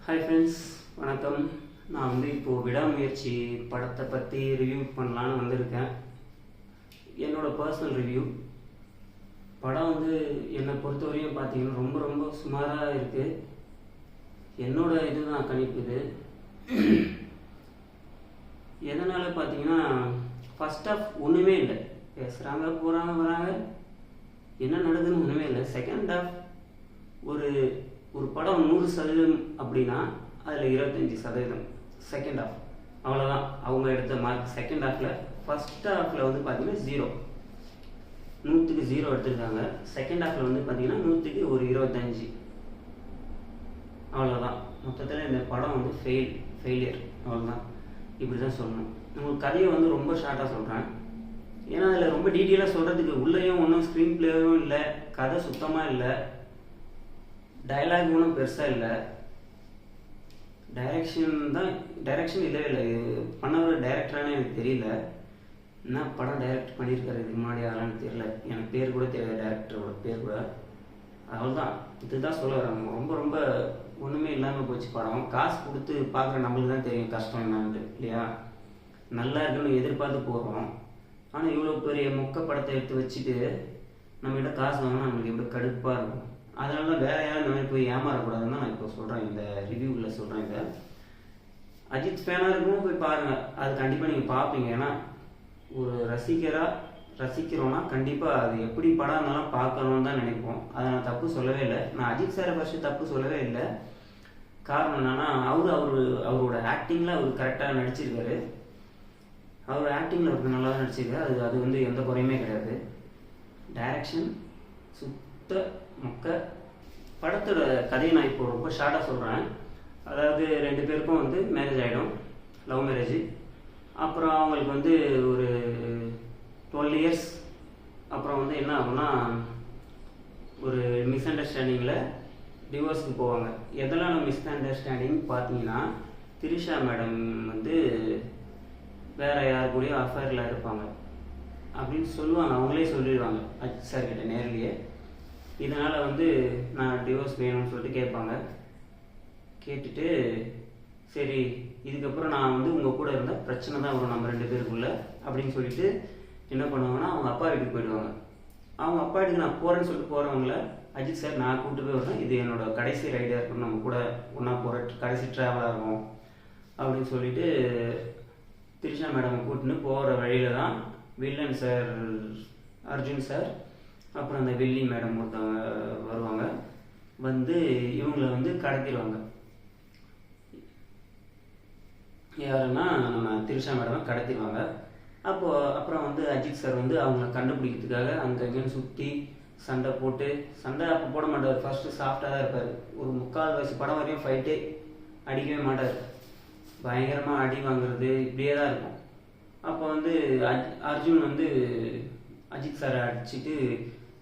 Hi friends, வணக்கம். நான் இப்போது விடாமுயற்சி படத்தை பற்றி ரிவ்யூ பண்ணலான்னு வந்திருக்கேன். என்னோடய பர்சனல் ரிவ்யூ. படம் என்னை பொறுத்தவரையும் பார்த்தீங்கன்னா ரொம்ப ரொம்ப சுமாராக இருக்குது. என்னோடய இதுதான் கணிப்பு இது. எதனால் பார்த்தீங்கன்னா, ஃபஸ்ட் ஆஃப் ஒன்றுமே இல்லை. பேசுகிறாங்க, போகிறாங்க, வராங்க, என்ன நடக்குதுன்னு ஒன்றுமே இல்லை. செகண்ட் ஆஃப் ஒரு படம் 100% அப்படின்னா அதில் 25% செகண்ட் ஆஃப், அவ்வளோதான் அவங்க எடுத்த மார்க். செகண்ட் ஹாஃபில் ஃபஸ்ட் ஹாஃபில் பார்த்தீங்கன்னா 0, 100க்கு 0 எடுத்துருக்காங்க. செகண்ட் ஹாஃபில் பார்த்தீங்கன்னா 100க்கு ஒரு 25, அவ்வளோதான். மொத்தத்தில் இந்த படம் ஃபெயிலியர், அவ்வளோதான். இப்படி தான் சொல்லணும். உங்களுக்கு கதையை ரொம்ப ஷார்ட்டாக சொல்கிறேன். ஏன்னா அதில் ரொம்ப டீட்டெயிலாக சொல்கிறதுக்கு உள்ளேயும் ஒன்றும் ஸ்க்ரீன் பிளேயும் இல்லை, கதை சுத்தமாக இல்லை, டைலாக் ஒன்றும் பெருசாக இல்லை, டைரக்ஷன் இல்லவே இல்லை. பண்ணவர் டைரக்டரானே எனக்கு தெரியல. என்ன படம் டைரக்ட் பண்ணியிருக்காரு இதுக்கு முன்னாடி ஆகலான்னு தெரியல. எனக்கு பேர் கூட தெரியல, டைரக்டரோட பேர் கூட. அவ்வளோதான். இதுதான் சொல்ல வராங்க. ரொம்ப ரொம்ப ஒன்றுமே இல்லாமல் போச்சு படம். காசு கொடுத்து பார்க்குற நம்மளுக்கு தான் தெரியும் கஷ்டம் என்னான்ட்டு, இல்லையா? நல்லா இருக்குன்னு எதிர்பார்த்து போகிறோம். ஆனால் இவ்வளோ பெரிய மொக்க படத்தை எடுத்து வச்சுட்டு நம்மகிட்ட காசு வாங்கினா நம்மளுக்கு எப்படி கடுப்பாக இருக்கும். அதனால தான் வேறு யாரும் இந்த மாதிரி போய் ஏமாறக்கூடாதுன்னு தான் நான் இப்போ சொல்கிறேன். இந்த ரிவ்யூவில் சொல்கிறேன். இதை அஜித் ஃபேனாக இருக்கணும் போய் பாருங்கள். அது கண்டிப்பாக நீங்கள் பார்ப்பீங்க. ஏன்னா ஒரு ரசிக்கிறோன்னா கண்டிப்பாக அது எப்படி படம் இருந்தாலும் பார்க்கணுன்னு தான் நினைப்போம். அதை நான் தப்பு சொல்லவே இல்லை. நான் அஜித் சாரை ஃபஸ்ட்டு தப்பு சொல்லவே இல்லை. காரணம் என்னென்னா, அவரோட ஆக்டிங்கில் அவர் கரெக்டாக நடிச்சிருக்காரு. அவர் ஆக்டிங்கில் அவருக்கு நல்லா தான் நடிச்சிருக்காரு. அது எந்த குறையுமே கிடையாது. டைரக்ஷன் சுத்த மொக்க. படத்தோட கதையை நான் இப்போ ரொம்ப ஷார்ட்டாக சொல்கிறேன். அதாவது 2 பேருக்கும் மேரேஜ் ஆகிடும், லவ் மேரேஜ். அப்புறம் அவங்களுக்கு ஒரு 12 இயர்ஸ் அப்புறம் என்ன ஆகும்னா, ஒரு மிஸ் அண்டர்ஸ்டாண்டிங்கில் டிவோர்ஸுக்கு போவாங்க. எதெல்லாம் மிஸ் அண்டர்ஸ்டாண்டிங் பார்த்தீங்கன்னா, திரிஷா மேடம் வேறு யார் கூடயும் அஃபேரில் இருப்பாங்க அப்படின்னு சொல்லுவாங்க. அவங்களே சொல்லிடுவாங்க அஜித் சார் கிட்ட நேர்லேயே. இதனால் நான் டிவோர்ஸ் வேணும்னு சொல்லிட்டு கேட்பாங்க. கேட்டுட்டு சரி, இதுக்கப்புறம் நான் உங்கள் கூட இருந்தால் பிரச்சனை தான் வரும் நம்ம 2 பேருக்குள்ளே அப்படின்னு சொல்லிட்டு என்ன பண்ணுவாங்கன்னா, அவங்க அப்பா வீட்டுக்கு போயிடுவாங்க. அவங்க அப்பா வீட்டுக்கு நான் போகிறேன்னு சொல்லிட்டு போகிறவங்கள அஜித் சார் நான் கூப்பிட்டு போய் வரேன், இது என்னோடய கடைசி ரைடாக இருக்கும், நம்ம கூட ஒன்றா போகிற கடைசி ட்ராவலாக இருக்கும் அப்படின்னு சொல்லிட்டு திரிஷா மேடம் கூட்டின்னு போகிற வழியில் தான் வில்லன் சார் அர்ஜுன் சார் அப்புறம் அந்த வில்லி மேடம் ஒருத்தவங்க வருவாங்க. இவங்களை கடத்திடுவாங்க. யாருன்னா நம்ம திரிஷா மேடம் கடத்திடுவாங்க. அப்புறம் அஜித் சார் அவங்கள கண்டுபிடிக்கிறதுக்காக அங்கங்கன்னு சுற்றி சண்டை போட்டு, சண்டை அப்போ போட மாட்டார். ஃபஸ்ட்டு சாஃப்டாக தான் இருப்பார். ஒரு 3/4 படம் வரையும் ஃபைட்டே அடிக்கவே மாட்டார். பயங்கரமாக அடி வாங்குறது இப்படியே தான் இருக்கும். அப்போ அர்ஜுன் அஜித் சாரை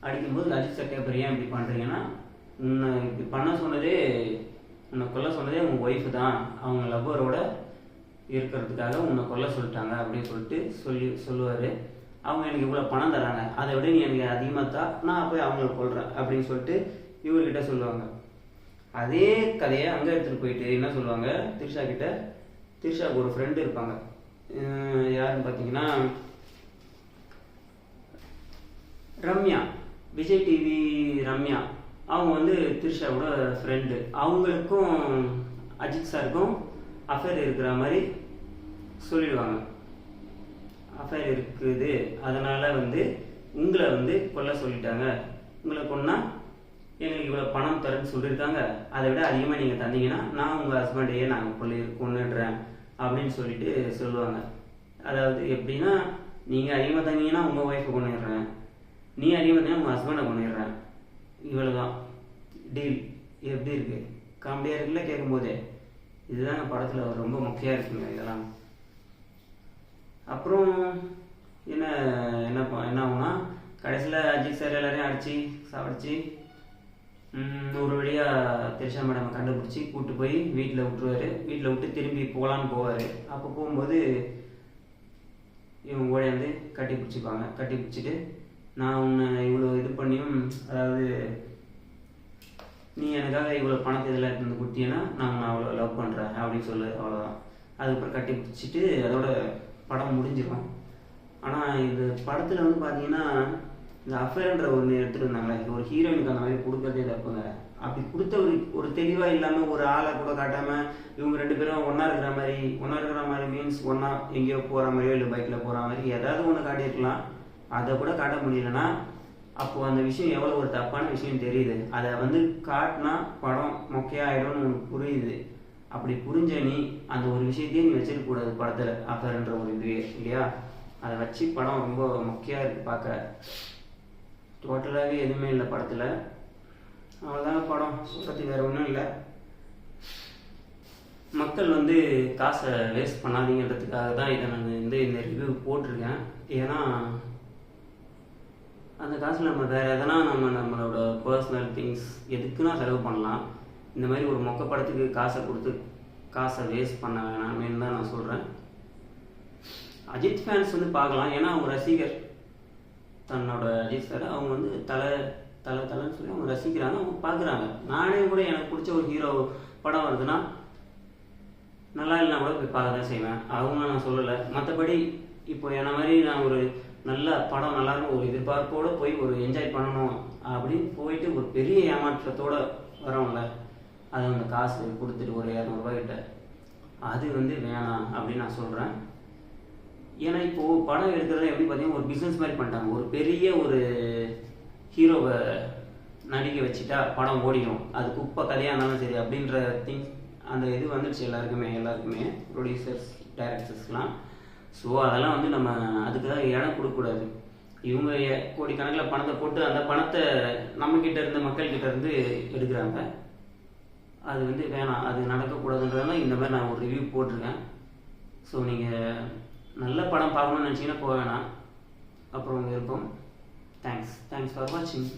அடிக்கும்போது அஜித் சார் கேட்பார், ஏன் இப்படி பண்ணுறீங்கன்னா, உன்னை இப்படி பண்ண சொன்னதே, உன்னை கொல்ல சொன்னதே உங்கள் ஒய்ஃபு தான், அவங்க லவ்வரோட இருக்கிறதுக்காக உன்னை கொல்ல சொல்லிட்டாங்க அப்படின்னு சொல்லிட்டு சொல்லுவார். அவங்க எனக்கு இவ்வளோ பணம் தராங்க, அதை விட நீ எனக்கு அதிகமாக தான், நான் போய் அவங்கள கொல்றேன் அப்படின்னு சொல்லிட்டு இவர்கிட்ட சொல்லுவாங்க. அதே கதையை அங்கே எடுத்துகிட்டு போயிட்டு என்ன சொல்லுவாங்க, திரிஷாவுக்கு ஒரு ஃப்ரெண்டு இருப்பாங்க. யாருன்னு பார்த்தீங்கன்னா ரம்யா, விஜய் டிவி ரம்யா. அவங்க திரிஷாவோட ஃப்ரெண்டு. அவங்களுக்கும் அஜித் சாருக்கும் அஃபேர் இருக்கிற மாதிரி சொல்லிடுவாங்க. அஃபேர் இருக்குது, அதனால் உங்களை கொல்ல சொல்லிட்டாங்க, உங்களை கொன்னா எங்களுக்கு இவ்வளோ பணம் தரேன்னு சொல்லியிருக்காங்க, அதை விட அதிகமாக நீங்கள் தந்தீங்கன்னா நான் உங்கள் ஹஸ்பண்டையே நாங்கள் கொன்னுடுறேன் அப்படின்னு சொல்லிட்டு சொல்லுவாங்க. அதாவது எப்படின்னா, நீங்கள் அதிகமாக தந்தீங்கன்னா உங்கள் ஒய்ஃபை கொண்டுடுறேன், நீ அதிகமாக தந்தீங்கன்னா உங்கள் ஹஸ்பண்டை கொண்டுடுறேன், இவ்வளோதான் டீல். எப்படி இருக்குது? காமெடியாக இருக்குல்ல கேட்கும்போதே. இதுதாங்க படத்தில் ரொம்ப முக்கியம் இருக்குங்க இதெல்லாம். அப்புறம் என்ன ஆகும்னா, கடைசியில் அஜித் சார் எல்லாரையும் அடித்து சாப்பிடுச்சு ஒரு வழியாக திரிஷா மேடம் கண்டுபிடிச்சி கூப்பிட்டு போய் வீட்டில் விட்டுருவார். வீட்டில் விட்டு திரும்பி போகலான்னு போவார். அப்போ போகும்போது இவங்க ஓடியாந்து கட்டி பிடிச்சிப்பாங்க. கட்டி பிடிச்சிட்டு, நான் உன்னை இவ்வளோ இது பண்ணியும், அதாவது நீ எனக்காக இவ்வளோ பணத்தை இதில் இருந்து கொடுத்தீங்கன்னா நான் உன்னை அவ்வளோ லவ் பண்ணுறேன் அப்படின்னு சொல்லு, அவ்வளோதான். அதுக்கப்புறம் கட்டி பிடிச்சிட்டு அதோட படம் முடிஞ்சிடும். ஆனால் இந்த படத்தில் வந்து பார்த்தீங்கன்னா இந்த அஃபேர்ன்ற ஒன்று எடுத்துகிட்டு இருந்தாங்களே, ஒரு ஹீரோயினுக்கு அந்த மாதிரி கொடுக்குறதே தப்புங்க. அப்படி கொடுத்த ஒரு தெளிவாக இல்லாமல் ஒரு ஆளை கூட காட்டாமல் இவங்க 2 பேரும் ஒன்றா இருக்கிற மாதிரி மீன்ஸ் ஒன்றா எங்கேயோ போகிற மாதிரியோ இல்லை பைக்கில் போகிற மாதிரி ஏதாவது ஒன்று காட்டியிருக்கலாம். அதை கூட காட்ட முடியலன்னா அப்போது அந்த விஷயம் எவ்வளோ ஒரு தப்பான விஷயம் தெரியுது. அதை வந்து காட்டினா படம் மொக்கையாகிடும்னு உனக்கு புரியுது. அப்படி புரிஞ்ச நீ அந்த ஒரு விஷயத்தையே நீ வச்சிருக்கக்கூடாது படத்தில், அஃபேர்ன்ற ஒரு இதுவே இல்லையா. அதை வச்சு படம் ரொம்ப மொக்கையாக இருக்குது பார்க்க. டோட்டலாகவே எதுவுமே இல்லை படத்தில். அவ்வளோதாங்க படம், சொல்கிறதுக்கு வேறு ஒன்றும் இல்லை. மக்கள் வந்து காசை வேஸ்ட் பண்ணாதீங்கிறதுக்காக தான் இதை நான் இந்த ரிவ்யூ போட்டிருக்கேன். ஏன்னா அந்த காசில் நம்ம வேறு எதனா நம்மளோட பர்சனல் திங்ஸ் எதுக்குன்னா செலவு பண்ணலாம். இந்த மாதிரி ஒரு மொக்க படத்துக்கு காசை கொடுத்து காசை வேஸ்ட் பண்ண வேணாமேன்னு தான் நான் சொல்கிறேன். அஜித் ஃபேன்ஸ் வந்து பார்க்கலாம், ஏன்னா அவங்க ரசிகர். தன்னோட அஜித் சார் அவங்க வந்து தலைன்னு சொல்லி அவங்க ரசிக்கிறாங்க, அவங்க பார்க்குறாங்க. நானே கூட எனக்கு பிடிச்ச ஒரு ஹீரோ படம் வருதுன்னா நல்லா இல்லைனா கூட போய் பார்க்க தான் செய்வேன். அவங்க நான் சொல்லலை. மற்றபடி இப்போ என்ன மாதிரி நான் ஒரு நல்ல படம் நல்லாயிருக்கும் ஒரு எதிர்பார்ப்போடு போய் ஒரு என்ஜாய் பண்ணணும் அப்படின்னு போயிட்டு ஒரு பெரிய ஏமாற்றத்தோடு வரோம்ல, அது அந்த காசு கொடுத்துட்டு ஒரு 200 ரூபாய்கிட்ட, அது வந்து வேணாம் அப்படின்னு நான் சொல்கிறேன். ஏன்னா இப்போது படம் எடுக்கிறத எப்படி பார்த்தீங்கன்னா ஒரு பிஸ்னஸ் மாதிரி பண்ணிட்டாங்க. ஒரு பெரிய ஒரு ஹீரோவை நடிக்க வச்சுட்டா படம் ஓடிடும், அது குப்பை கதையாக இருந்தாலும் சரி அப்படின்ற திங்ஸ் அந்த இது வந்துடுச்சு எல்லாருக்குமே ப்ரொடியூசர்ஸ் டைரக்டர்ஸ்லாம். ஸோ அதெல்லாம் வந்து நம்ம அதுக்கு தான் இடம் கொடுக்கக்கூடாது. இவங்க கோடிக்கணக்கில் பணத்தை போட்டு அந்த பணத்தை நம்மக்கிட்ட இருந்து மக்கள்கிட்ட இருந்து எடுக்கிறாங்க. அது வந்து வேணாம், அது நடக்கக்கூடாதுன்றதுனால இந்த மாதிரி நான் ஒரு ரிவ்யூ போட்டிருக்கேன். ஸோ நீங்கள் நல்ல படம் பார்க்கணும்னு நினச்சிங்கன்னா போக வேணாம், அப்புறம் விருப்பம். தேங்க்ஸ் ஃபார் வாட்சிங்.